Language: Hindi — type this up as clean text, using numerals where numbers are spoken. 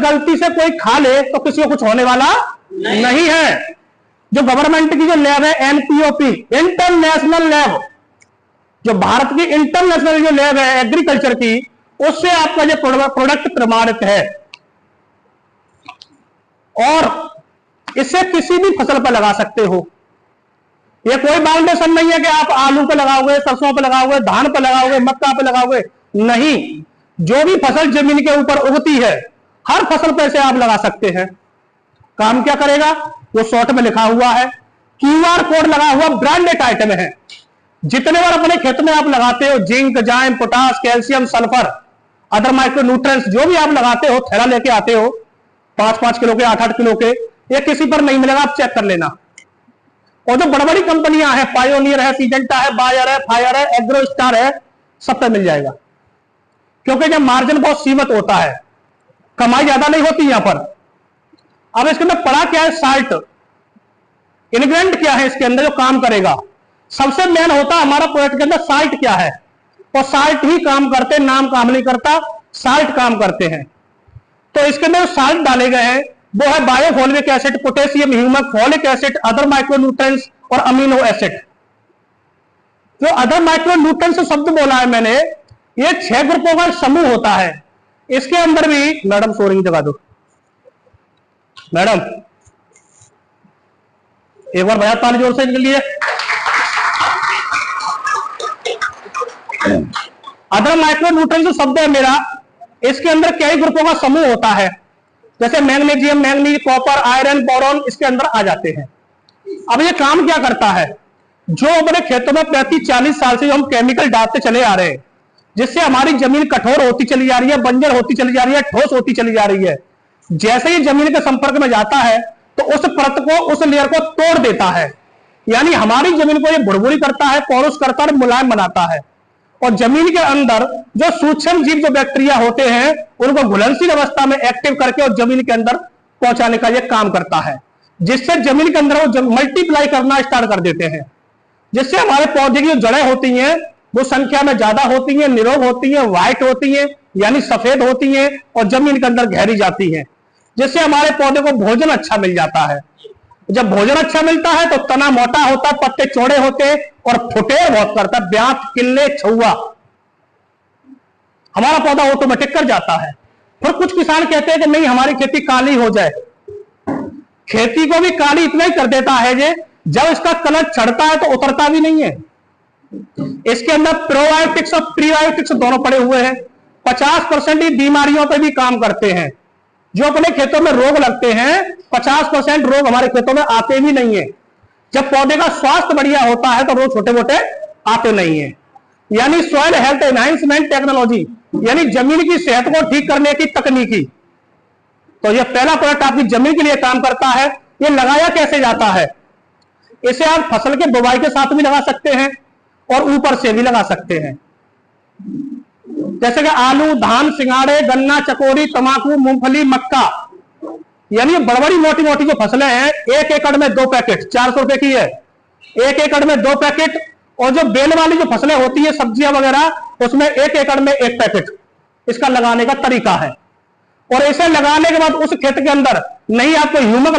गलती से कोई खा ले तो किसी को कुछ होने वाला नहीं है। जो गवर्नमेंट की जो लैब है एनपीओपी, इंटरनेशनल लैब, जो भारत की इंटरनेशनल जो लैब है एग्रीकल्चर की, उससे आपका जो प्रोडक्ट प्रमाणित है और इसे किसी भी फसल पर लगा सकते हो। ये कोई बाउंडेशन नहीं है कि आप आलू पे लगाओगे, सरसों पे लगाओगे, धान पे लगाओगे, मक्का पे लगाओगे, नहीं। जो भी फसल जमीन के ऊपर उगती है हर फसल पे से आप लगा सकते हैं। काम क्या करेगा, वो शॉर्ट में लिखा हुआ है, क्यूआर कोड लगा हुआ, ब्रांडेड आइटम है। जितने बार अपने खेत में आप लगाते हो जिंक, जाइम, potash, calcium, sulphur, other micronutrients जो भी आप लगाते हो, थैला लेके आते हो 5-5 किलो के, 8-8 किलो के, ये किसी पर नहीं मिलेगा, आप चेक कर लेना। और जो बड़ी बड़ी कंपनियां हैं, पायोनियर है, सीजेंटा है, बायर है, फायर है, एग्रो स्टार है, सब पे मिल जाएगा। क्योंकि जब मार्जिन बहुत सीमित होता है, कमाई ज्यादा नहीं होती यहां पर। अब इसके अंदर पड़ा क्या है, साल्ट इंग्रेडिएंट क्या है इसके अंदर जो काम करेगा। सबसे मेन होता है हमारा प्रोडक्ट के अंदर साल्ट क्या है, और साल्ट ही काम करते, नाम काम नहीं करता, साल्ट काम करते हैं। तो इसके अंदर साल्ट डाले गए हैं वो है biofolic acid, potassium, humic, folic acid, other micronutrients और अमीनो एसिड। जो अदर माइक्रोन्यूट्रिएंट्स शब्द बोला है मैंने, ये 6 ग्रुपों का समूह होता है। इसके अंदर भी, मैडम सोरिंग जगा दो, मैडम एक बार बजा ताली जोर से इनके लिए। अदर माइक्रोन्यूट्रिएंट्स शब्द है मेरा, इसके अंदर कई ग्रुपों का समूह होता है। जैसे magnesium, manganese, copper, iron, boron इसके अंदर आ जाते हैं। अब ये काम क्या करता है, जो अपने खेतों में 35-40 साल से जो हम केमिकल डालते चले आ रहे हैं, जिससे हमारी जमीन कठोर होती चली जा रही है, बंजर होती चली जा रही है, ठोस होती चली जा रही है। जैसे ही जमीन के संपर्क में जाता है तो उस परत को, उस लेयर को तोड़ देता है, यानी हमारी जमीन को ये भुरभुरी करता है, पोरस करता है, मुलायम बनाता है। और जमीन के अंदर जो सूक्ष्म जीव, जो बैक्टीरिया होते हैं, उनको घुलनशील अवस्था में एक्टिव करके और जमीन के अंदर पहुंचाने का यह काम करता है, जिससे जमीन के अंदर वो मल्टीप्लाई करना स्टार्ट कर देते हैं, जिससे हमारे पौधे की जो जड़ें होती हैं वो संख्या में ज्यादा होती हैं, निरोग होती हैं, व्हाइट होती हैं यानी सफेद होती हैं, और जमीन के अंदर गहरी जाती हैं, जिससे हमारे पौधे को भोजन अच्छा मिल जाता है। जब भोजन अच्छा मिलता है तो तना मोटा होता है, पत्ते चौड़े होते और फुटेर बहुत करता है, ब्यात, किल्ले, छुआ, हमारा पौधा ऑटोमेटिक कर जाता है। फिर कुछ किसान कहते हैं कि नहीं हमारी खेती काली हो जाए। खेती को भी काली इतना ही कर देता है जे जब इसका कलर चढ़ता है तो उतरता भी नहीं है। इसके अंदर प्रोबायोटिक्स और प्रीबायोटिक्स दोनों पड़े हुए हैं। 50% ही बीमारियों पर भी काम करते हैं। जो अपने खेतों में रोग लगते हैं 50% रोग हमारे खेतों में आते भी नहीं है। जब पौधे का स्वास्थ्य बढ़िया होता है तो रोग छोटे मोटे आते नहीं है। यानी सॉइल हेल्थ एनहांसमेंट टेक्नोलॉजी, यानी जमीन की सेहत को ठीक करने की तकनीकी। तो यह पहला प्रोडक्ट आपकी जमीन के लिए काम करता है। यह लगाया कैसे जाता है, इसे आप फसल के बुवाई के साथ भी लगा सकते हैं और ऊपर से भी लगा सकते हैं। जैसे कि आलू, धान, सिंगाड़े, गन्ना, चकोरी, तमाकू, मूंगफली, मक्का, यानी बड़ी बड़ी मोटी मोटी जो फसलें हैं, 1 एकड़ में 2 पैकेट, 400 रुपए की है 1 एकड़ में 2 पैकेट। और जो बेल वाली जो फसलें होती है, सब्जियां वगैरह, उसमें 1 एकड़ में 1 पैकेट इसका लगाने का तरीका है। और इसे लगाने के बाद उस खेत के अंदर नहीं आपको ह्यूमक